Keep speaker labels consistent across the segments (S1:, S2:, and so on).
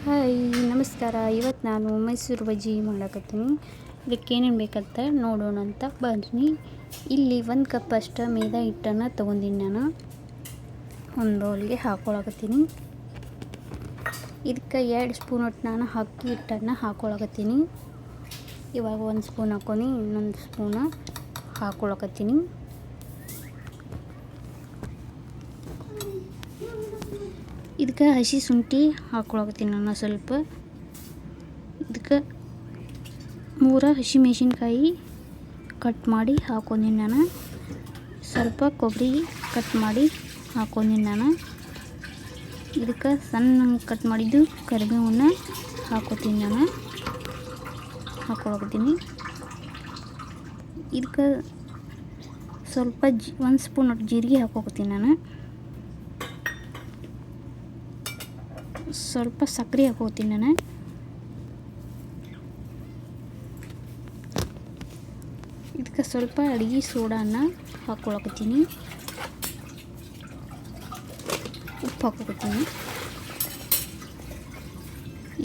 S1: Hi ನಮಸ್ಕಾರ. ಇವತ್ತು ನಾನು ಮೈಸೂರು ಬಜ್ಜಿ ಮಾಡಕತ್ತೀನಿ. ಇದಕ್ಕೆ ಏನೇನು ಬೇಕಂತ ನೋಡೋಣ ಅಂತ ಬನ್ನಿ. ಇಲ್ಲಿ 1 ಕಪ್ ಅಷ್ಟು ಮೈದಾ ಹಿಟ್ಟನ್ನು ತೊಗೊಂಡಿನಿ. ನಾನು ಒಂದು ಬೌಲ್ಗೆ ಹಾಕ್ಕೊಳಕತ್ತೀನಿ. ಇದಕ್ಕೆ 2 ಸ್ಪೂನ್ ಒಟ್ಟು ನಾನು ಅಕ್ಕಿ ಹಿಟ್ಟನ್ನು ಹಾಕ್ಕೊಳಕತ್ತೀನಿ. ಇವಾಗ 1 ಸ್ಪೂನ್ ಹಾಕ್ಕೊಂಡು ಇನ್ನೊಂದು ಸ್ಪೂನ್ ಹಾಕ್ಕೊಳಕತ್ತೀನಿ. ಇದಕ್ಕೆ ಹಸಿ ಶುಂಠಿ ಹಾಕ್ಕೊಳಕತ್ತೀನಿ ನಾನು ಸ್ವಲ್ಪ. ಇದಕ್ಕೆ 3 ಹಸಿಮೆಣಸಿನ್ಕಾಯಿ ಕಟ್ ಮಾಡಿ ಹಾಕ್ಕೊಂಡಿನಿ ನಾನು. ಸ್ವಲ್ಪ ಕೊಬ್ಬರಿ ಕಟ್ ಮಾಡಿ ಹಾಕ್ಕೊಂಡಿನಿ ನಾನು. ಇದಕ್ಕೆ ಸಣ್ಣ ಕಟ್ ಮಾಡಿದ್ದು ಕರಿಬೇವನ್ನ ಹಾಕ್ಕೊತೀನಿ ನಾನು. ಹಾಕ್ಕೊಳಕತ್ತೀನಿ. ಇದಕ್ಕೆ ಸ್ವಲ್ಪ 1 ಸ್ಪೂನ್ ಒಟ್ಟು ಜೀರಿಗೆ ಹಾಕ್ಕೊತೀನಿ ನಾನು. ಸ್ವಲ್ಪ ಸಕ್ಕರೆ ಹಾಕ್ಕೊತೀನಿ ನಾನು. ಇದಕ್ಕೆ ಸ್ವಲ್ಪ ಅಡುಗೆ ಸೋಡಾನ ಹಾಕ್ಕೊಳಕತ್ತೀನಿ. ಉಪ್ಪು ಹಾಕ್ಕೊತೀನಿ.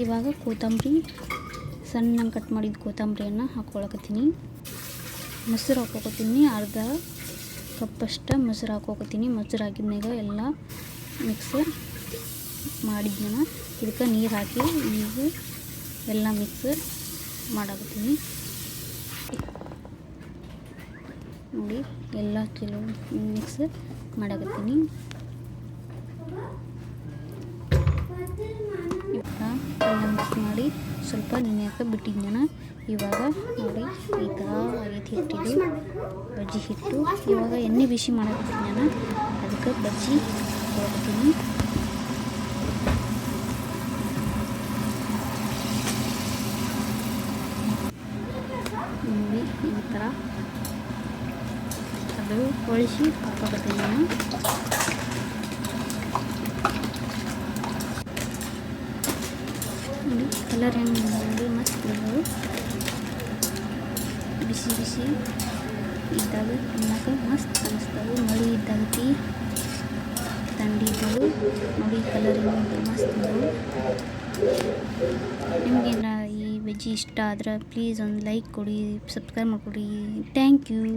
S1: ಇವಾಗ ಕೊತ್ತಂಬರಿ ಸಣ್ಣ ಕಟ್ ಮಾಡಿದ ಕೊತ್ತಂಬರಿಯನ್ನು ಹಾಕ್ಕೊಳಕತ್ತೀನಿ. ಮೊಸರು ಹಾಕ್ಕೊತೀನಿ. ಅರ್ಧ ಕಪ್ಪಷ್ಟು ಮೊಸರು ಹಾಕ್ಕೊತೀನಿ. ಮೊಸರು ಹಾಕಿದ್ಮೇಲೆ ಎಲ್ಲ ಮಿಕ್ಸ್ ಮಾಡಿದ್ನ ಇದಕ್ಕೆ ನೀರು ಹಾಕಿ ಈಗ ಎಲ್ಲ ಮಿಕ್ಸ್ ಮಾಡಾಕತ್ತೀನಿ. ನೋಡಿ ಎಲ್ಲ ಚಲೋ ಮಿಕ್ಸ್ ಮಾಡಾಕತ್ತೀನಿ. ಇವಾಗ ಎಲ್ಲ ಮಿಕ್ಸ್ ಮಾಡಿ ಸ್ವಲ್ಪ ನೆನೆಯೋಕೆ ಬಿಟ್ಟಿದ್ದೆ. ಇವಾಗ ನೋಡಿ ಈ ಥರ ಆಗೈತಿ ಹಿಟ್ಟಿದು ಬಜ್ಜಿ ಹಿಟ್ಟು. ಇವಾಗ ಎಣ್ಣೆ ಬಿಸಿ ಮಾಡಾಕತ್ತೀನಿ ನಾನು. ಅದಕ್ಕೆ ಬಜ್ಜಿ ಹಾಕ್ಕೊಳಕತ್ತೀನಿ. ನೋಡಿ ಈ ಥರ ಅದು ಹೊಳಿಸಿ ಹಾಕೋಕತ್ತೀನಿ ನಾನು. ನೋಡಿ ಕಲರ್ ಹೆಂಗೆ ನೋಡಿ ಮಸ್ತ್ ಇದ್ದವು. ಬಿಸಿ ಬಿಸಿ ಇದ್ದಾಗ ತಿನ್ನೋಕೆ ಮಸ್ತ್ ಅನಿಸ್ತವೆ. ಮಳೆ ಇದ್ದಾಗತಿ ಥಂಡಿ ಇದ್ದವು. ನೋಡಿ ಕಲರ್ ಹೆಂಗೆ ಮಸ್ತ್ ಇದ್ದವು. ನಿಮಗೇನ ಈ ಬಜ್ಜಿ ಇಷ್ಟ ಆದ್ರೆ ಪ್ಲೀಸ್ ಒಂದು ಲೈಕ್ ಕೊಡಿ, ಸಬ್ಸ್ಕ್ರೈಬ್ ಮಾಡಿಕೊಡಿ. Thank you.